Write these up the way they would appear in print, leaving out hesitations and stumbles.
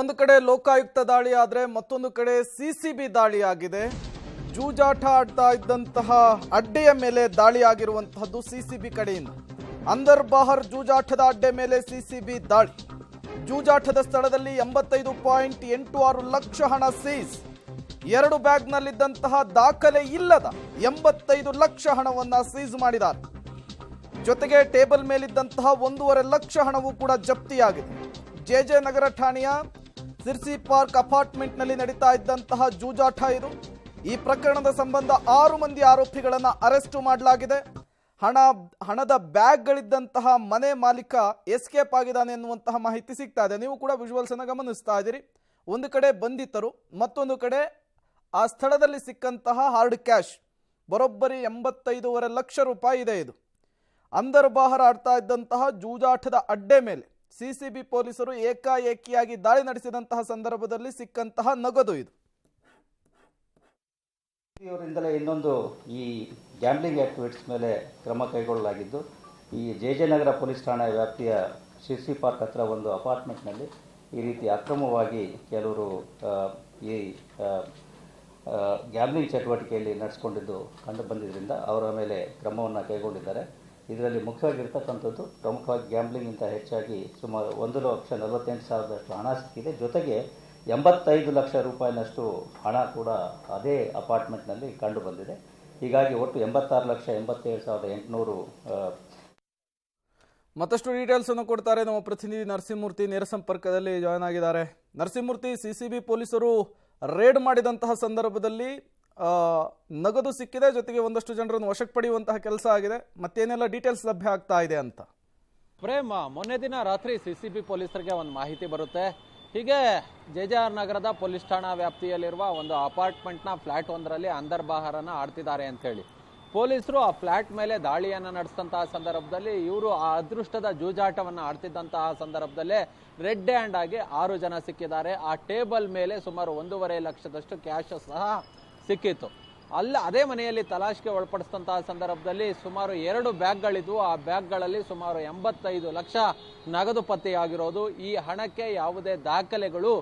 ಒಂದು ಕಡೆ ಲೋಕಾಯುಕ್ತ ದಾಳಿ ಆದ್ರೆ ಮತ್ತೊಂದು ಕಡೆ ಸಿಸಿಬಿ ದಾಳಿ ಆಗಿದೆ. ಜೂಜಾಟ ಆಡ್ತಾ ಇದ್ದಂತಹ ಅಡ್ಡೆಯ ಮೇಲೆ ದಾಳಿ ಆಗಿರುವಂತಹದ್ದು ಸಿಸಿಬಿ ಕಡೆಯಿಂದ. ಅಂದರ್ ಬಾಹರ್ ಜೂಜಾಟದ ಅಡ್ಡೆ ಮೇಲೆ ಸಿಸಿಬಿ ದಾಳಿ. ಜೂಜಾಟದ ಸ್ಥಳದಲ್ಲಿ 85.86 ಲಕ್ಷ ಹಣ ಸೀಸ್. 2 ಬ್ಯಾಗ್ನಲ್ಲಿದ್ದಂತಹ ದಾಖಲೆ ಇಲ್ಲದ 85 ಲಕ್ಷ ಹಣವನ್ನ ಸೀಸ್ ಮಾಡಿದ್ದಾರೆ. ಜೊತೆಗೆ ಟೇಬಲ್ ಮೇಲಿದ್ದಂತಹ 1.5 ಲಕ್ಷ ಹಣವೂ ಕೂಡ ಜಪ್ತಿಯಾಗಿದೆ. ಜೆಜೆ ನಗರ ಠಾಣೆಯ ಸಿರ್ಸಿ ಪಾರ್ಕ್ ಅಪಾರ್ಟ್ಮೆಂಟ್ನಲ್ಲಿ ನಡೀತಾ ಇದ್ದಂತಹ ಜೂಜಾಟ ಇದು. ಈ ಪ್ರಕರಣದ ಸಂಬಂಧ 6 ಮಂದಿ ಆರೋಪಿಗಳನ್ನು ಅರೆಸ್ಟ್ ಮಾಡಲಾಗಿದೆ. ಹಣದ ಬ್ಯಾಗ್ಗಳಿದ್ದಂತಹ ಮನೆ ಮಾಲೀಕ ಎಸ್ಕೇಪ್ ಆಗಿದ್ದಾನೆ ಎನ್ನುವಂತಹ ಮಾಹಿತಿ ಸಿಗ್ತಾ ಇದೆ. ನೀವು ಕೂಡ ವಿಜುವಲ್ಸ್ ಅನ್ನು ಗಮನಿಸ್ತಾ ಇದ್ದೀರಿ. ಒಂದು ಕಡೆ ಬಂಧಿತರು, ಮತ್ತೊಂದು ಕಡೆ ಆ ಸ್ಥಳದಲ್ಲಿ ಸಿಕ್ಕಂತಹ ಹಾರ್ಡ್ ಕ್ಯಾಶ್ ಬರೋಬ್ಬರಿ 85.5 ಲಕ್ಷ ರೂಪಾಯಿ ಇದೆ. ಇದು ಅಂದರ್ ಬಾಹರ್ ಆಡ್ತಾ ಇದ್ದಂತಹ ಜೂಜಾಟದ ಅಡ್ಡೆ ಮೇಲೆ ಸಿಸಿಬಿ ಪೊಲೀಸರು ಏಕಾಏಕಿಯಾಗಿ ದಾಳಿ ನಡೆಸಿದಂತಹ ಸಂದರ್ಭದಲ್ಲಿ ಸಿಕ್ಕಂತಹ ನಗದು ಇದು. ಇವರಿಂದಲೇ ಇನ್ನೊಂದು ಈ ಗ್ಯಾಂಬ್ಲಿಂಗ್ ಆಕ್ಟಿವಿಟೀಸ್ ಮೇಲೆ ಕ್ರಮ ಕೈಗೊಳ್ಳಲಾಗಿದ್ದು, ಈ ಜೆಜೆ ನಗರ ಪೊಲೀಸ್ ಠಾಣಾ ವ್ಯಾಪ್ತಿಯ ಸಿರ್ಸಿ ಪಾರ್ಕ್ ಹತ್ರ ಒಂದು ಅಪಾರ್ಟ್ಮೆಂಟ್ನಲ್ಲಿ ಈ ರೀತಿ ಅಕ್ರಮವಾಗಿ ಕೆಲವರು ಈ ಗ್ಯಾಂಬ್ಲಿಂಗ್ ಚಟುವಟಿಕೆಯಲ್ಲಿ ನಡೆಸಿಕೊಂಡಿದ್ದು ಕಂಡು ಬಂದಿದ್ದರಿಂದ ಅವರ ಮೇಲೆ ಕ್ರಮವನ್ನು ಕೈಗೊಂಡಿದ್ದಾರೆ. ಇದರಲ್ಲಿ ಮುಖ್ಯವಾಗಿರ್ತಕ್ಕಂಥದ್ದು ಪ್ರಮುಖವಾಗಿ ಗ್ಯಾಂಬ್ಲಿಂಗಿಂತ ಹೆಚ್ಚಾಗಿ ಸುಮಾರು 1,48,000 ಹಣ ಸಿಕ್ಕಿದೆ. ಜೊತೆಗೆ 85 ಲಕ್ಷ ರೂಪಾಯಿನಷ್ಟು ಹಣ ಕೂಡ ಅದೇ ಅಪಾರ್ಟ್ಮೆಂಟ್ನಲ್ಲಿ ಕಂಡು ಬಂದಿದೆ. ಹೀಗಾಗಿ ಒಟ್ಟು 86,87,800. ಮತ್ತಷ್ಟು ಡೀಟೇಲ್ಸ್ ಅನ್ನು ಕೊಡ್ತಾರೆ ನಮ್ಮ ಪ್ರತಿನಿಧಿ ನರಸಿಂಹಮೂರ್ತಿ, ನೇರ ಸಂಪರ್ಕದಲ್ಲಿ ಜಾಯ್ನ್ ಆಗಿದ್ದಾರೆ. ನರಸಿಂಹಮೂರ್ತಿ, ಸಿಸಿಬಿ ಪೊಲೀಸರು ರೇಡ್ ಮಾಡಿದಂತಹ ಸಂದರ್ಭದಲ್ಲಿ ನಗದು ಸಿಕ್ಕಿದೆ, ಜೊತೆಗೆ ಒಂದಷ್ಟು ಜನರನ್ನು ವಶಕ್ಕೆ ಪಡೆಯುವಂತಹ ಕೆಲಸ ಆಗಿದೆ. ಮತ್ತೇನೆಲ್ಲ ಡೀಟೇಲ್ಸ್ ಲಭ್ಯ ಆಗ್ತಾ ಇದೆ ಅಂತ? ಪ್ರೇಮ್, ಮೊನ್ನೆ ದಿನ ರಾತ್ರಿ ಸಿಸಿಬಿ ಪೊಲೀಸರಿಗೆ ಒಂದು ಮಾಹಿತಿ ಬರುತ್ತೆ. ಹೀಗೆ ಜೆಜೆಆರ್ ನಗರದ ಪೊಲೀಸ್ ಠಾಣಾ ವ್ಯಾಪ್ತಿಯಲ್ಲಿರುವ ಒಂದು ಅಪಾರ್ಟ್ಮೆಂಟ್ನ ಫ್ಲಾಟ್ ಒಂದರಲ್ಲಿ ಅಂದರ್ ಬಾಹರನ್ನ ಆಡ್ತಿದ್ದಾರೆ ಅಂತೇಳಿ ಪೊಲೀಸರು ಆ ಫ್ಲಾಟ್ ಮೇಲೆ ದಾಳಿಯನ್ನು ನಡೆಸಿದಂತಹ ಸಂದರ್ಭದಲ್ಲಿ ಇವರು ಆ ಅದೃಷ್ಟದ ಜೂಜಾಟವನ್ನು ಆಡ್ತಿದ್ದಂತಹ ಸಂದರ್ಭದಲ್ಲೇ ರೆಡ್ ಹ್ಯಾಂಡ್ ಆಗಿ 6 ಜನ ಸಿಕ್ಕಿದ್ದಾರೆ. ಆ ಟೇಬಲ್ ಮೇಲೆ ಸುಮಾರು 1.5 ಲಕ್ಷದಷ್ಟು ಕ್ಯಾಶ್ ಸಹ ಸಿಕ್ಕಿತ್ತು. ಅದೇ ಮನೆಯಲ್ಲಿ ತಲಾಶ್ಗೆ ಒಳಪಡಿಸಿದಂತಹ ಸಂದರ್ಭದಲ್ಲಿ ಸುಮಾರು 2 ಬ್ಯಾಗ್ಗಳಿದ್ವು. ಆ ಬ್ಯಾಗ್ಗಳಲ್ಲಿ ಸುಮಾರು 85 ಲಕ್ಷ ನಗದು ಪತ್ತೆಯಾಗಿರೋದು. ಈ ಹಣಕ್ಕೆ ಯಾವುದೇ ದಾಖಲೆಗಳು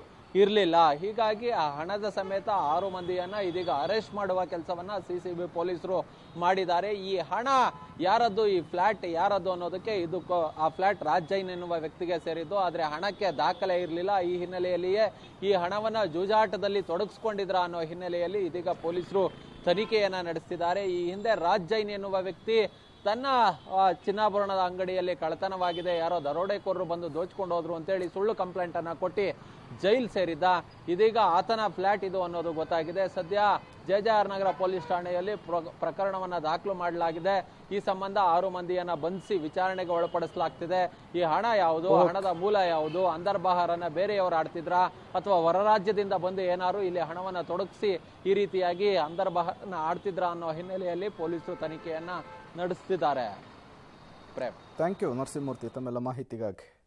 ಇರಲಿಲ್ಲ. ಹೀಗಾಗಿ ಆ ಹಣದ ಸಮೇತ 6 ಮಂದಿಯನ್ನ ಇದೀಗ ಅರೆಸ್ಟ್ ಮಾಡುವ ಕೆಲಸವನ್ನ ಸಿಸಿಬಿ ಪೊಲೀಸರು ಮಾಡಿದ್ದಾರೆ. ಈ ಹಣ ಯಾರದ್ದು, ಈ ಫ್ಲಾಟ್ ಯಾರದ್ದು ಅನ್ನೋದಕ್ಕೆ ಆ ಫ್ಲಾಟ್ ರಾಜ್ ಜೈನ್ ಎನ್ನುವ ವ್ಯಕ್ತಿಗೆ ಸೇರಿದ್ದು. ಆದರೆ ಹಣಕ್ಕೆ ದಾಖಲೆ ಇರಲಿಲ್ಲ. ಈ ಹಿನ್ನೆಲೆಯಲ್ಲಿಯೇ ಈ ಹಣವನ್ನ ಜೂಜಾಟದಲ್ಲಿ ತೊಡಗಿಸ್ಕೊಂಡಿದ್ರ ಅನ್ನೋ ಹಿನ್ನೆಲೆಯಲ್ಲಿ ಇದೀಗ ಪೊಲೀಸರು ತನಿಖೆಯನ್ನ ನಡೆಸ್ತಿದ್ದಾರೆ. ಈ ಹಿಂದೆ ರಾಜ್ ಜೈನ್ ಎನ್ನುವ ವ್ಯಕ್ತಿ ತನ್ನ ಚಿನ್ನಾಭರಣದ ಅಂಗಡಿಯಲ್ಲಿ ಕಳ್ಳತನವಾಗಿದೆ, ಯಾರೋ ದರೋಡೆಕೋರರು ಬಂದು ದೋಚ್ಕೊಂಡು ಹೋದ್ರು ಅಂತೇಳಿ ಸುಳ್ಳು ಕಂಪ್ಲೇಂಟ್ ಅನ್ನ ಕೊಟ್ಟು ಜೈಲ್ ಸೇರಿದ್ದ. ಇದೀಗ ಆತನ ಫ್ಲಾಟ್ ಇದು ಅನ್ನೋದು ಗೊತ್ತಾಗಿದೆ. ಸದ್ಯ ಜೆಜೆಆರ್ ನಗರ ಪೊಲೀಸ್ ಠಾಣೆಯಲ್ಲಿ ಪ್ರಕರಣವನ್ನ ದಾಖಲು ಮಾಡಲಾಗಿದೆ. ಈ ಸಂಬಂಧ 6 ಮಂದಿಯನ್ನ ಬಂಧಿಸಿ ವಿಚಾರಣೆಗೆ ಒಳಪಡಿಸಲಾಗ್ತಿದೆ. ಈ ಹಣ ಯಾವುದು, ಹಣದ ಮೂಲ ಯಾವುದು, ಅಂದರ್ ಬಾಹರನ್ನ ಬೇರೆಯವರು ಆಡ್ತಿದ್ರ ಅಥವಾ ಹೊರ ರಾಜ್ಯದಿಂದ ಬಂದು ಏನಾರು ಇಲ್ಲಿ ಹಣವನ್ನ ತೊಡಗಿಸಿ ಈ ರೀತಿಯಾಗಿ ಅಂದರ್ ಬಾಹರನ್ನ ಆಡ್ತಿದ್ರ ಅನ್ನೋ ಹಿನ್ನೆಲೆಯಲ್ಲಿ ಪೊಲೀಸರು ತನಿಖೆಯನ್ನ ನಡೆಸ್ತಿದ್ದಾರೆ. ಥ್ಯಾಂಕ್ ಯು ನರಸಿಂಹಮೂರ್ತಿ ತಮ್ಮೆಲ್ಲ ಮಾಹಿತಿಗಾಗಿ.